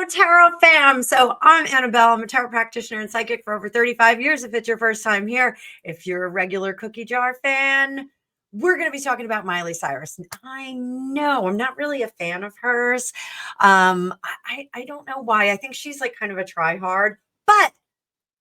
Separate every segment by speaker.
Speaker 1: Tarot fam. So I'm Annabelle. I'm a tarot practitioner and psychic for over 35 years. If it's your first time here, if you're a regular cookie jar fan, we're going to be talking about Miley Cyrus. I know I'm not really a fan of hers. I don't know why. I think she's like kind of a try hard, but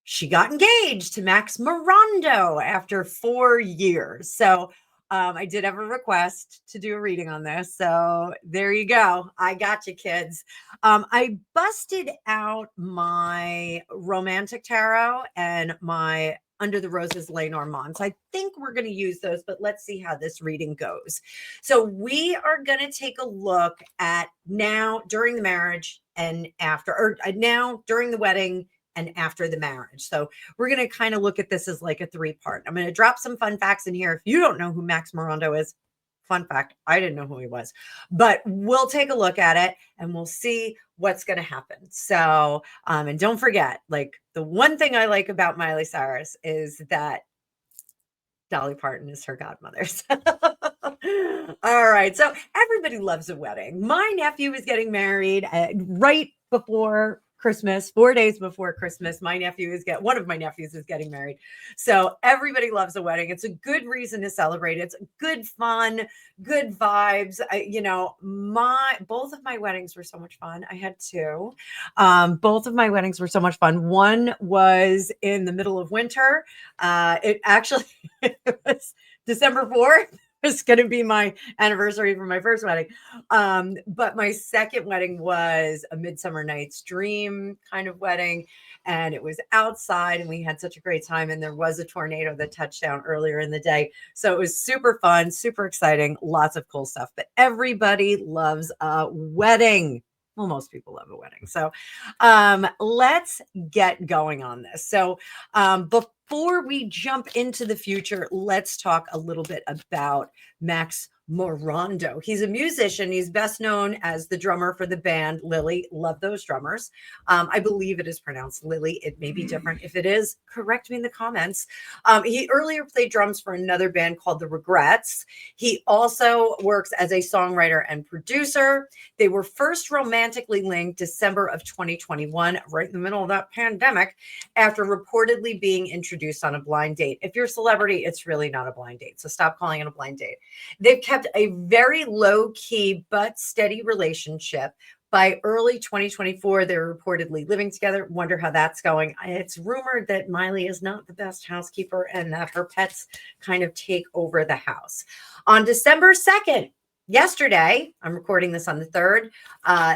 Speaker 1: she got engaged to Max Morando after 4 years. So I did have a request to do a reading on this. So there you go. I got you, kids. I busted out my romantic tarot and my Under the Roses Lenormand. So I think we're going to use those, but let's see how this reading goes. So we are going to take a look at now during the marriage and after, or now during the wedding and after the marriage. So we're going to kind of look at this as like a 3-part. I'm going to drop some fun facts in here. If you don't know who Max Morando is, fun fact, I didn't know who he was, but we'll take a look at it and we'll see what's going to happen. So, and don't forget, like the one thing I like about Miley Cyrus is that Dolly Parton is her godmother. All right. So everybody loves a wedding. My nephew is getting married right before Christmas, 4 days before Christmas. One of my nephews is getting married. So everybody loves a wedding. It's a good reason to celebrate. It's good fun, good vibes. Both of my weddings were so much fun. I had 2. Both of my weddings were so much fun. One was in the middle of winter. It actually it was December 4th. It's going to be my anniversary for my first wedding. But my second wedding was a Midsummer Night's Dream kind of wedding. And it was outside and we had such a great time. And there was a tornado that touched down earlier in the day. So it was super fun, super exciting, lots of cool stuff. But everybody loves a wedding. Well, most people love a wedding. So let's get going on this. So before we jump into the future, let's talk a little bit about Max Morando. He's a musician. He's best known as the drummer for the band Lily. Love those drummers. I believe it is pronounced Lily. It may be different. If it is, correct me in the comments. He earlier played drums for another band called The Regrets. He also works as a songwriter and producer. They were first romantically linked December of 2021, right in the middle of that pandemic, after reportedly being introduced on a blind date. If you're a celebrity, it's really not a blind date. So stop calling it a blind date. They've kept a very low-key but steady relationship. By early 2024, they're reportedly living together. Wonder how that's going. It's rumored that Miley is not the best housekeeper and that her pets kind of take over the house. On December 2nd, yesterday, I'm recording this on the 3rd,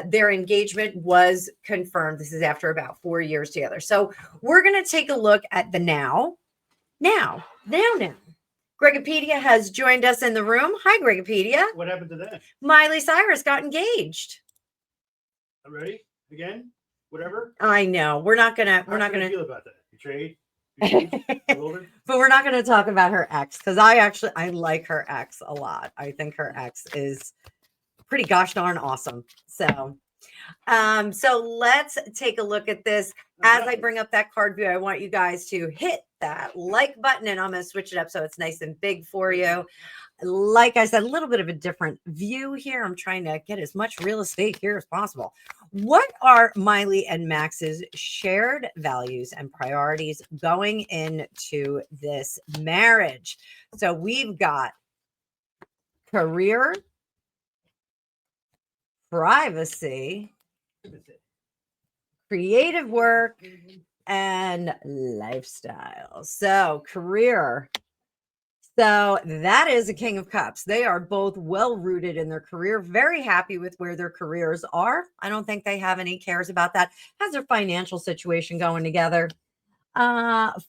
Speaker 1: their engagement was confirmed. This is after about 4 years together. So we're going to take a look at the now. Gregopedia has joined us in the room. Hi, Gregopedia.
Speaker 2: What happened to that?
Speaker 1: Miley Cyrus got engaged.
Speaker 2: I'm ready again. Whatever.
Speaker 1: I know. We're not gonna
Speaker 2: feel about that. Betrayed.
Speaker 1: But we're not gonna talk about her ex because I like her ex a lot. I think her ex is pretty gosh darn awesome. So let's take a look at this. As I bring up that card view, I want you guys to hit that like button and I'm going to switch it up so it's nice and big for you. Like I said, a little bit of a different view here. I'm trying to get as much real estate here as possible. What are Miley and Max's shared values and priorities going into this marriage? So we've got career, privacy, creative work, and lifestyle. So career. So that is a King of Cups. They are both well rooted in their career, very happy with where their careers are. I don't think they have any cares about that. How's their financial situation going together? 4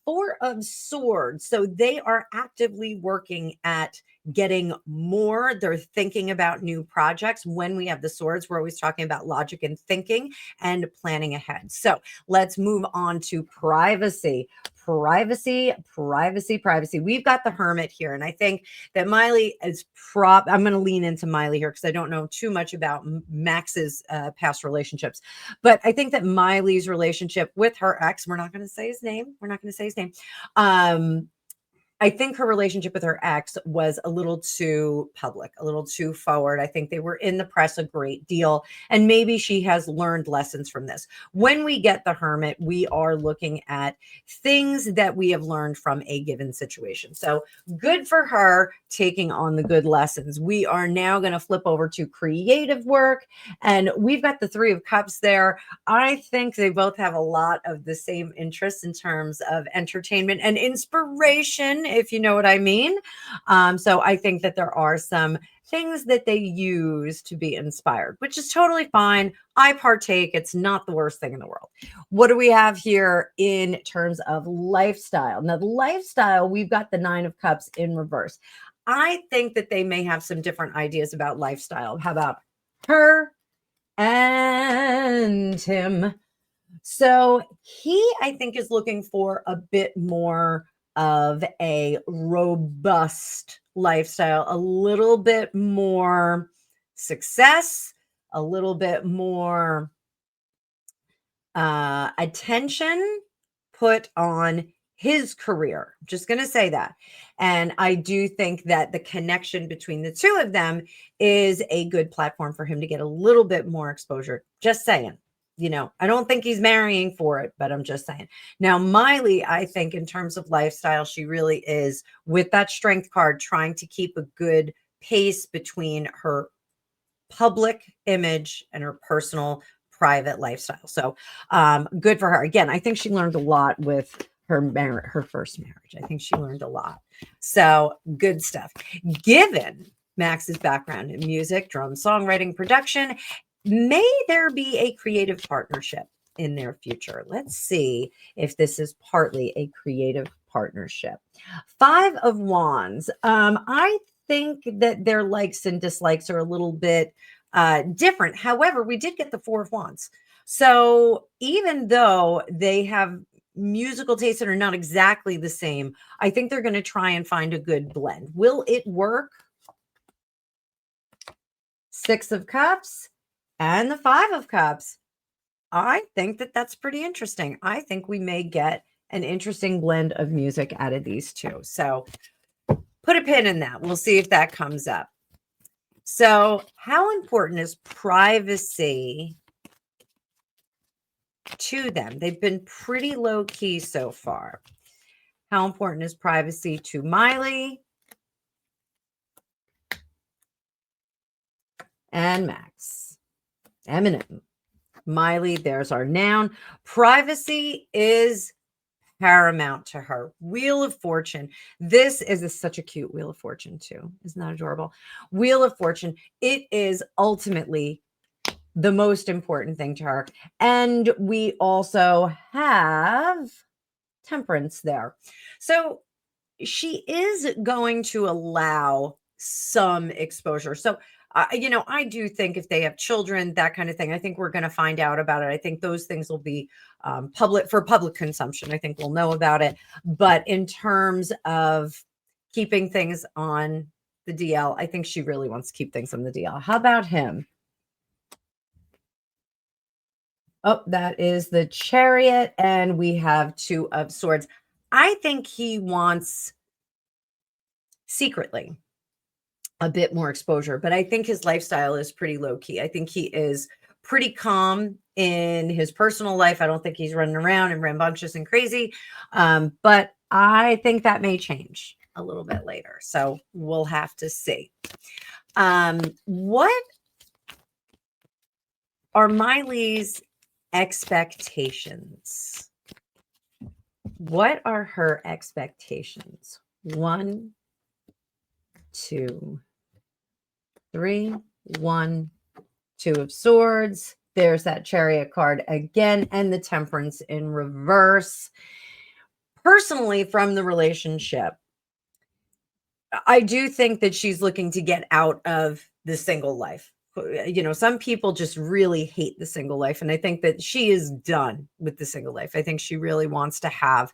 Speaker 1: of Swords. So they are actively working at getting more. They're thinking about new projects. When we have the Swords, we're always talking about logic and thinking and planning ahead. So let's move on to privacy. Privacy. We've got the Hermit here. And I think that Miley is I'm going to lean into Miley here because I don't know too much about Max's past relationships. But I think that Miley's relationship with her ex, we're not going to say his name. I think her relationship with her ex was a little too public, a little too forward. I think they were in the press a great deal, and maybe she has learned lessons from this. When we get the Hermit, we are looking at things that we have learned from a given situation. So good for her taking on the good lessons. We are now going to flip over to creative work, and we've got the Three of Cups there. I think they both have a lot of the same interests in terms of entertainment and inspiration, if you know what I mean. So I think that there are some things that they use to be inspired, which is totally fine. I partake. It's not the worst thing in the world. What do we have here in terms of lifestyle? Now, the lifestyle, we've got the Nine of Cups in reverse. I think that they may have some different ideas about lifestyle. How about her and him? So he, I think, is looking for a bit more of a robust lifestyle, a little bit more success, a little bit more attention put on his career. Just going to say that. And I do think that the connection between the two of them is a good platform for him to get a little bit more exposure. Just saying. I don't think he's marrying for it, but I'm just saying. Now, Miley, I think in terms of lifestyle, she really is, with that Strength card, trying to keep a good pace between her public image and her personal private lifestyle. So good for her. Again, I think she learned a lot with her first marriage. I think she learned a lot. So good stuff. Given Max's background in music, drum, songwriting, production, may there be a creative partnership in their future? Let's see if this is partly a creative partnership. Five of Wands. I think that their likes and dislikes are a little bit different. However, we did get the Four of Wands. So even though they have musical tastes that are not exactly the same, I think they're going to try and find a good blend. Will it work? Six of Cups and the Five of Cups. I think that that's pretty interesting. I think we may get an interesting blend of music out of these two. So put a pin in that. We'll see if that comes up. So how important is privacy to them? They've been pretty low key so far. How important is privacy to Miley and Max? Eminem. Miley, there's our noun. Privacy is paramount to her. Wheel of Fortune. This is such a cute Wheel of Fortune too. Isn't that adorable? Wheel of Fortune. It is ultimately the most important thing to her. And we also have Temperance there. So she is going to allow some exposure. So I do think if they have children, that kind of thing, I think we're going to find out about it. I think those things will be public consumption. I think we'll know about it. But in terms of keeping things on the DL, I think she really wants to keep things on the DL. How about him? Oh, that is the Chariot. And we have Two of Swords. I think he wants secretly a bit more exposure, but I think his lifestyle is pretty low key. I think he is pretty calm in his personal life. I don't think he's running around and rambunctious and crazy. But I think that may change a little bit later. So we'll have to see. What are Miley's expectations? What are her expectations? 1, 2, 3, 1, Two of Swords. There's that Chariot card again, and the Temperance in reverse. Personally, from the relationship, I do think that she's looking to get out of the single life. Some people just really hate the single life. And I think that she is done with the single life. I think she really wants to have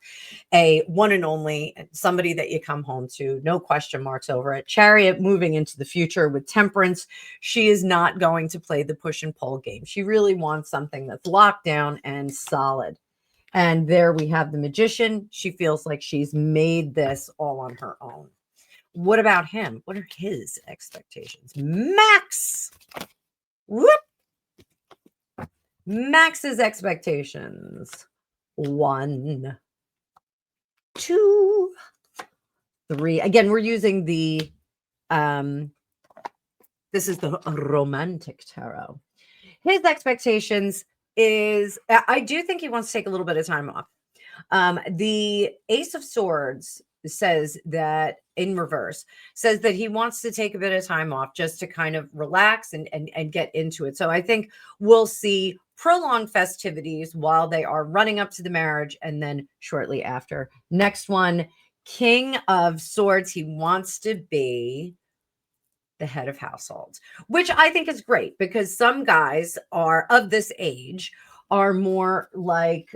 Speaker 1: a one and only, somebody that you come home to, no question marks over it. Chariot moving into the future with Temperance. She is not going to play the push and pull game. She really wants something that's locked down and solid. And there we have the Magician. She feels like she's made this all on her own. What about him? What are his expectations? Max. Whoop. Max's expectations. 1, 2, 3. Again, we're using the this is the romantic tarot. His expectations is, I do think he wants to take a little bit of time off. The Ace of Swords says that, in reverse, says that he wants to take a bit of time off just to kind of relax and get into it. So I think we'll see prolonged festivities while they are running up to the marriage and then shortly after. Next one, King of Swords. He wants to be the head of household, which I think is great because some guys are of this age are more like,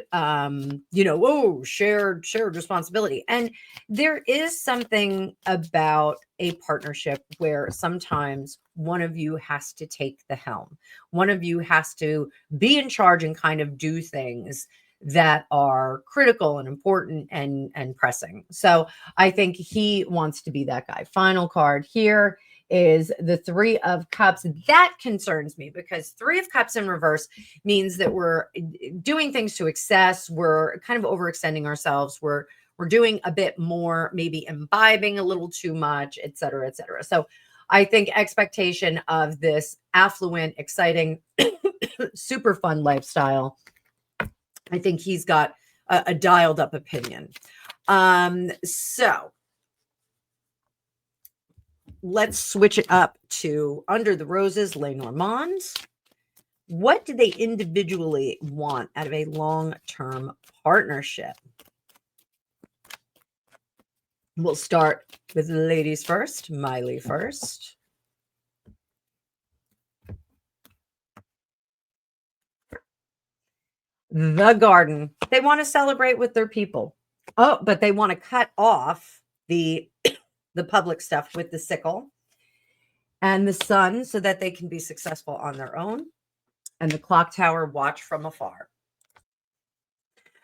Speaker 1: shared responsibility. And there is something about a partnership where sometimes one of you has to take the helm. One of you has to be in charge and kind of do things that are critical and important and pressing. So I think he wants to be that guy. Final card here is the 3 of Cups. That concerns me because 3 of Cups in reverse means that we're doing things to excess. We're kind of overextending ourselves. We're doing a bit more, maybe imbibing a little too much, et cetera, et cetera. So I think expectation of this affluent, exciting, super fun lifestyle. I think he's got a dialed up opinion. So let's switch it up to Under the Roses, Les Normands. What do they individually want out of a long-term partnership? We'll start with the ladies first, Miley first. The Garden. They want to celebrate with their people. Oh, but they want to cut off the public stuff with the sickle and the sun so that they can be successful on their own. And the clock tower, watch from afar.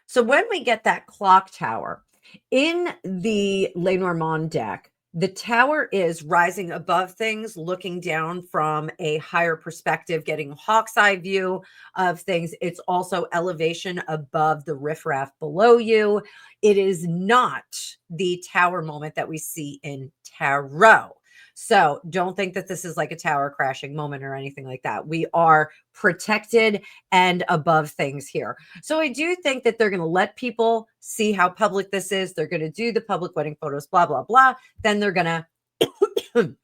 Speaker 1: So when we get that clock tower in the Lenormand deck, the tower is rising above things, looking down from a higher perspective, getting a hawk's eye view of things. It's also elevation above the riffraff below you. It is not the tower moment that we see in tarot. So don't think that this is like a tower crashing moment or anything like that. We are protected and above things here. So I do think that they're going to let people see how public this is. They're going to do the public wedding photos, blah, blah, blah. Then they're going to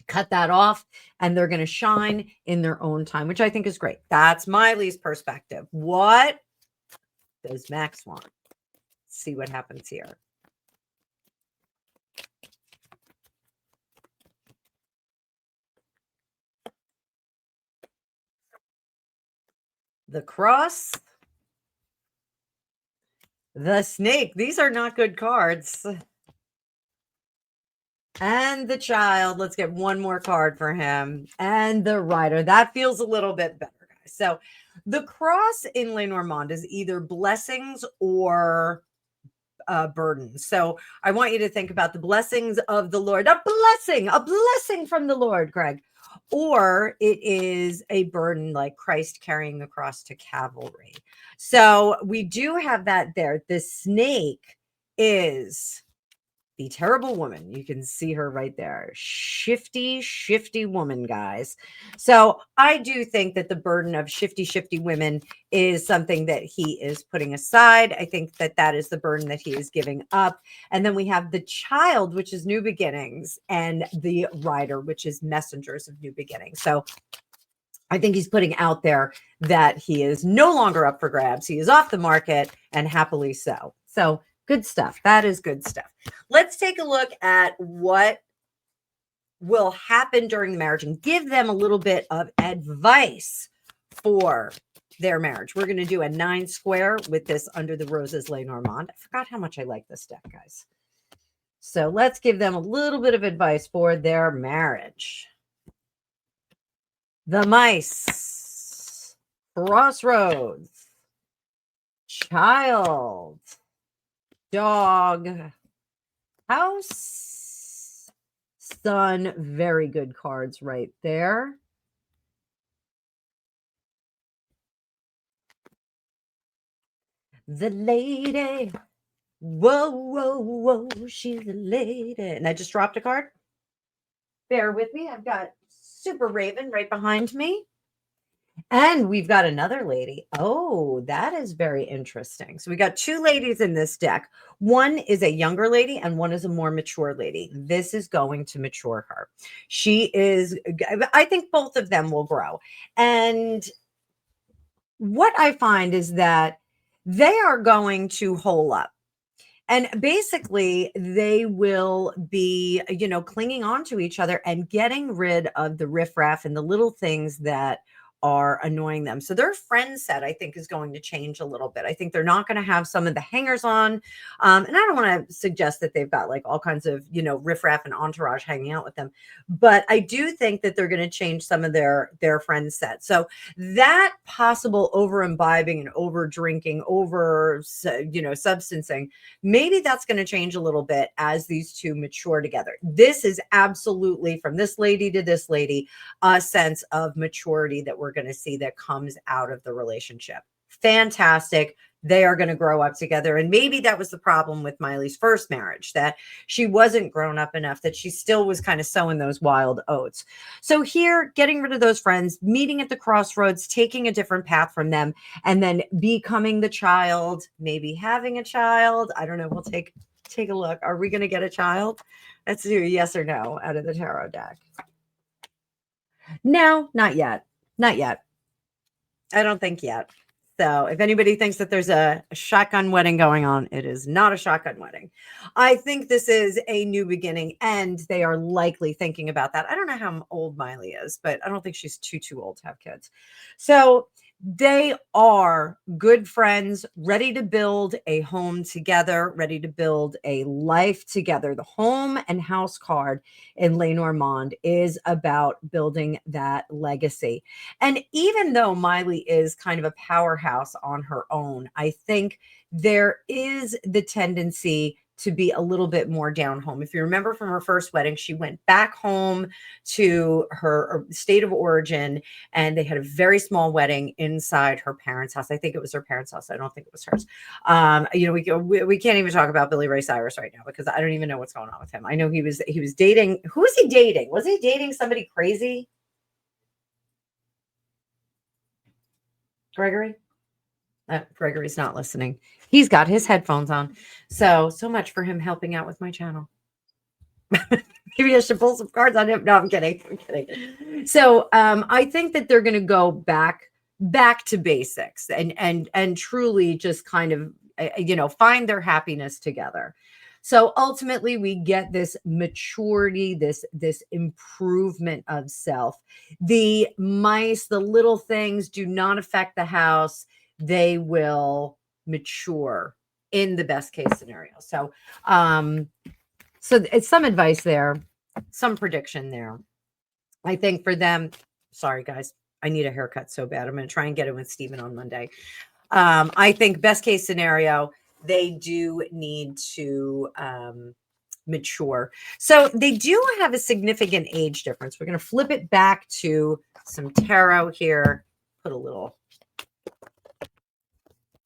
Speaker 1: cut that off and they're going to shine in their own time, which I think is great. That's Miley's perspective. What does Max want? Let's see what happens here. The Cross, the Snake. These are not good cards. And the Child. Let's get one more card for him. And the Rider. That feels a little bit better, guys. So the Cross in Lenormand is either blessings or burdens. So I want you to think about the blessings of the Lord. A blessing from the Lord, Greg. Or it is a burden like Christ carrying the cross to Calvary. So we do have that there. The Snake is the terrible woman. You can see her right there. Shifty woman, guys. So I do think that the burden of shifty women is something that he is putting aside. I think that that is the burden that he is giving up. And then we have the Child, which is new beginnings, and the Rider, which is messengers of new beginnings. So I think he's putting out there that he is no longer up for grabs. He is off the market, and happily so. So good stuff. That is good stuff. Let's take a look at what will happen during the marriage and give them a little bit of advice for their marriage. We're going to do a 9 square with this Under the Roses Lenormand. I forgot how much I like this deck, guys. So let's give them a little bit of advice for their marriage. The Mice. Crossroads. child, dog, house, son. Very good cards right there. The lady. Whoa, whoa, whoa. She's a lady. And I just dropped a card. Bear with me. I've got Super Raven right behind me. And we've got another lady. Oh, that is very interesting. So we got two ladies in this deck. One is a younger lady and one is a more mature lady. This is going to mature her. She is, I think both of them will grow. And what I find is that they are going to hole up. And basically, they will be, clinging on to each other and getting rid of the riffraff and the little things that are annoying them. So their friend set, I think, is going to change a little bit. I think they're not going to have some of the hangers on. And I don't want to suggest that they've got like all kinds of, riffraff and entourage hanging out with them. But I do think that they're going to change some of their friend set. So that possible over imbibing and over drinking, over, substancing, maybe that's going to change a little bit as these two mature together. This is absolutely, from this lady to this lady, a sense of maturity that we're going to see that comes out of the relationship. Fantastic. They are going to grow up together. And maybe that was the problem with Miley's first marriage, that she wasn't grown up enough, that she still was kind of sowing those wild oats. So here, getting rid of those friends, meeting at the crossroads, taking a different path from them, and then becoming the child, maybe having a child. I don't know. We'll take a look. Are we going to get a child? Let's do a yes or no out of the tarot deck. No, not yet. Not yet. I don't think yet. So if anybody thinks that there's a shotgun wedding going on, it is not a shotgun wedding. I think this is a new beginning, and they are likely thinking about that. I don't know how old Miley is, but I don't think she's too old to have kids. So they are good friends, ready to build a home together, ready to build a life together. The home and house card in Lenormand is about building that legacy. And even though Miley is kind of a powerhouse on her own, I think there is the tendency to be a little bit more down home. If you remember from her first wedding, she went back home to her state of origin, and they had a very small wedding inside her parents' house. I think it was her parents' house. I don't think it was hers. We can't even talk about Billy Ray Cyrus right now because I don't even know what's going on with him. I know he was dating. Who was he dating? Was he dating somebody crazy? Gregory? Gregory's not listening. He's got his headphones on. So much for him helping out with my channel. Maybe I should pull some cards on him. No, I'm kidding. So I think that they're going to go back to basics and truly just kind of, find their happiness together. So ultimately we get this maturity, this improvement of self. The mice, the little things do not affect the house. They will mature in the best case scenario. So it's some advice there, some prediction there. I think for them, sorry guys, I need a haircut so bad. I'm going to try and get it with Steven on Monday. I think best case scenario, they do need to mature. So they do have a significant age difference. We're going to flip it back to some tarot here. Put a little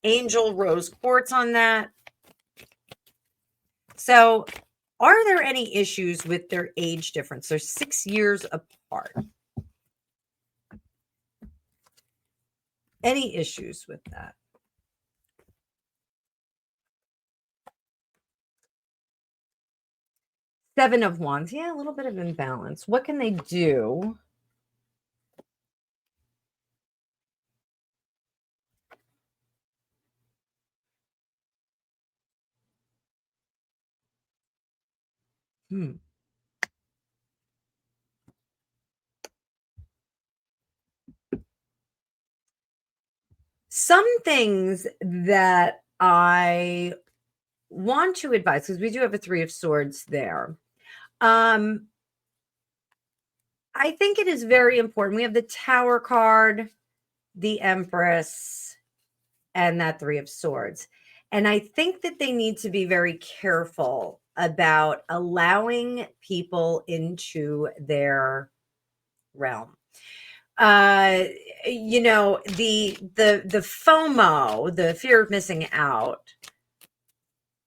Speaker 1: angel rose quartz on that. So are there any issues with their age difference? They're 6 years apart. Any issues with that? Seven of Wands. Yeah, a little bit of imbalance. What can they do? Some things that I want to advise, because we do have a Three of Swords there. I think it is very important. We have the Tower card, the Empress, and that Three of Swords. And I think that they need to be very careful about allowing people into their realm. uh the FOMO, the fear of missing out,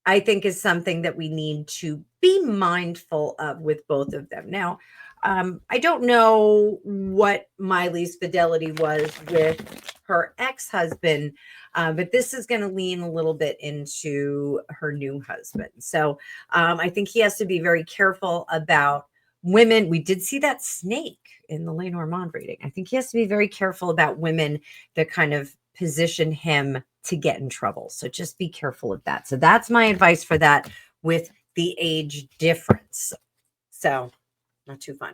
Speaker 1: I think is something that we need to be mindful of with both of them. Now, I don't know what Miley's fidelity was with her ex-husband, but this is going to lean a little bit into her new husband. So I think he has to be very careful about women. We did see that snake in the Lenormand reading. I think he has to be very careful about women that kind of position him to get in trouble. So just be careful of that. So that's my advice for that with the age difference. So not too fun.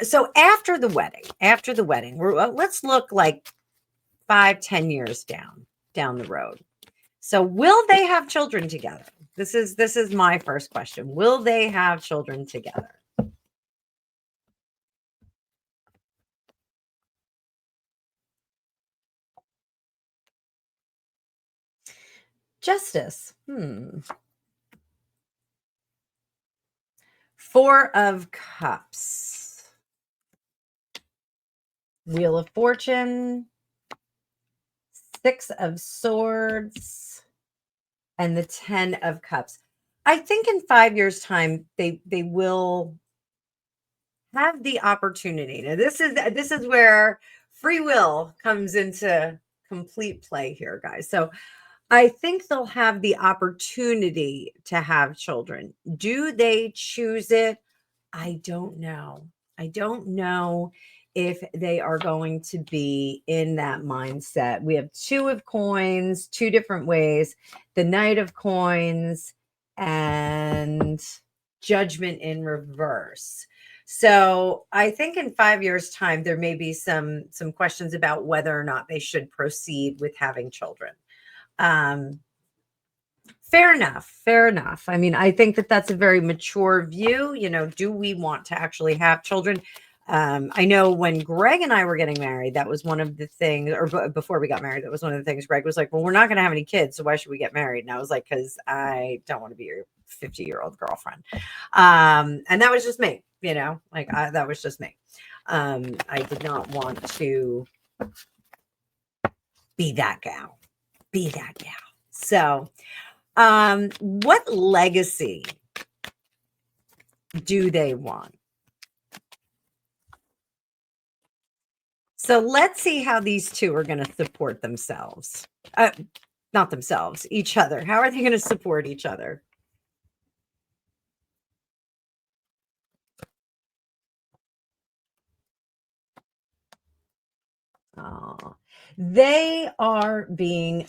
Speaker 1: So after the wedding, let's look like 5-10 years down the road. So will they have children together? This is my first question. Will they have children together? Justice. Four of Cups. Wheel of Fortune. Six of Swords. And the 10 of Cups. I think in 5 years' time, they will have the opportunity. Now, this is where free will comes into complete play here, guys. So I think they'll have the opportunity to have children. Do they choose it? I don't know. I don't know if they are going to be in that mindset. We have Two of Coins, two different ways, the Knight of Coins and Judgment in reverse. So I think in 5 years' time, there may be some questions about whether or not they should proceed with having children. Fair enough. I mean, I think that that's a very mature view. Do we want to actually have children? I know when Greg and I were getting married, that was one of the things, or before we got married, that was one of the things Greg was like, well, we're not going to have any kids, so why should we get married? And I was like, because I don't want to be your 50-year-old girlfriend. And that was just me, that was just me. I did not want to be that gal. So, what legacy do they want? So let's see how these two are going to support themselves. Not themselves, each other. How are they going to support each other? Oh, they are being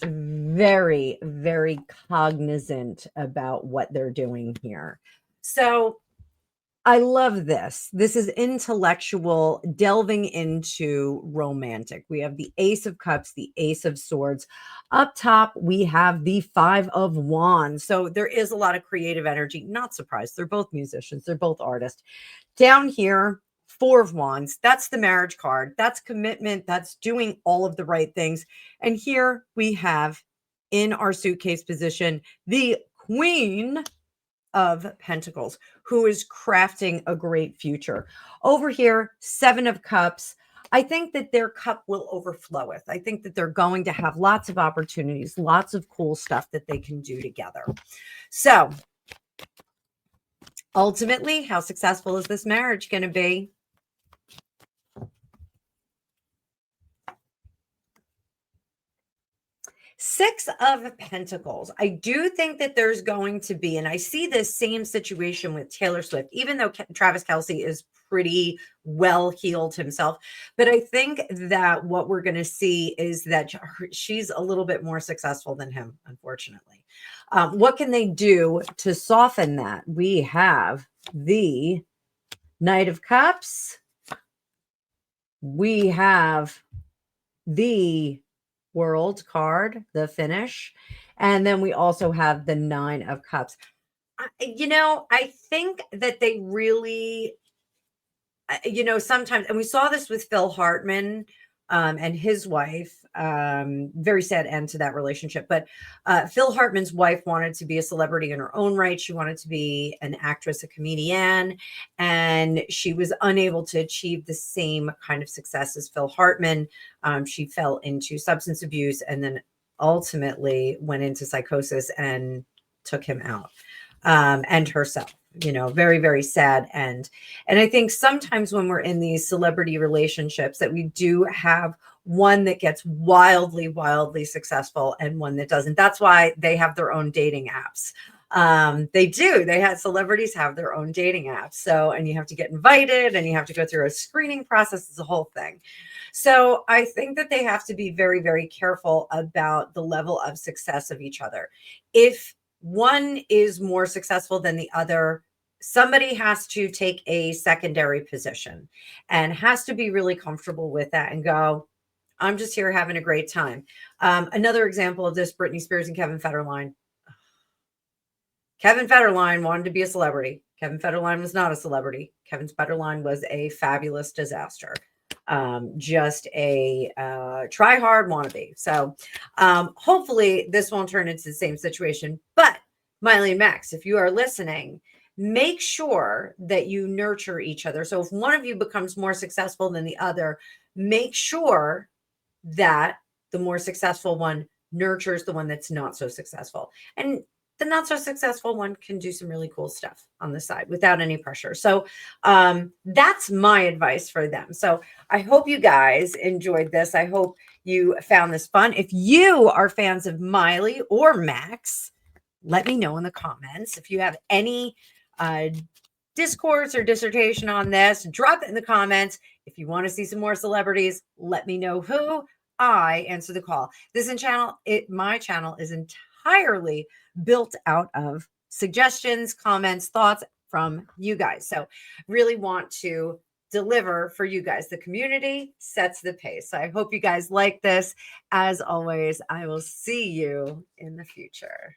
Speaker 1: very, very cognizant about what they're doing here. So I love this. This is intellectual, delving into romantic. We have the Ace of Cups, the Ace of Swords. Up top, we have the Five of Wands. So there is a lot of creative energy. Not surprised. They're both musicians. They're both artists. Down here, Four of Wands. That's the marriage card. That's commitment. That's doing all of the right things. And here we have, in our suitcase position, the Queen of Pentacles, who is crafting a great future. Over here, Seven of Cups. I think that their cup will overfloweth. I think that they're going to have lots of opportunities, lots of cool stuff that they can do together. So ultimately, how successful is this marriage going to be? Six of Pentacles. I do think that there's going to be, and I see this same situation with Taylor Swift, even though Travis Kelce is pretty well healed himself. But I think that what we're going to see is that she's a little bit more successful than him, unfortunately. What can they do to soften that? We have the Knight of Cups. We have the World card, the finish. And then we also have the Nine of Cups. I think that they really, sometimes, and we saw this with Phil Hartman, and his wife. Very sad end to that relationship. But Phil Hartman's wife wanted to be a celebrity in her own right. She wanted to be an actress, a comedian, and she was unable to achieve the same kind of success as Phil Hartman. She fell into substance abuse and then ultimately went into psychosis and took him out, and herself. Very, very sad end. And I think sometimes when we're in these celebrity relationships that we do have one that gets wildly, wildly successful and one that doesn't. That's why they have their own dating apps. They do. Celebrities have their own dating apps. So, and you have to get invited and you have to go through a screening process. It's a whole thing. So I think that they have to be very, very careful about the level of success of each other. If one is more successful than the other, somebody has to take a secondary position and has to be really comfortable with that and go, I'm just here having a great time. Another example of this, Britney Spears and Kevin Federline. Kevin Federline wanted to be a celebrity. Kevin Federline was not a celebrity. Kevin Federline was a fabulous disaster. Just a try hard wannabe. So hopefully this won't turn into the same situation. But Miley and Max, if you are listening, make sure that you nurture each other. So if one of you becomes more successful than the other, make sure that the more successful one nurtures the one that's not so successful. And the not so successful one can do some really cool stuff on the side without any pressure. So that's my advice for them. So I hope you guys enjoyed this. I hope you found this fun. If you are fans of Miley or Max, let me know in the comments. If you have any discourse or dissertation on this, drop it in the comments. If you want to see some more celebrities, let me know who. I answer the call. My channel is entirely built out of suggestions, comments, thoughts from you guys. So really want to deliver for you guys. The community sets the pace. So I hope you guys like this. As always, I will see you in the future.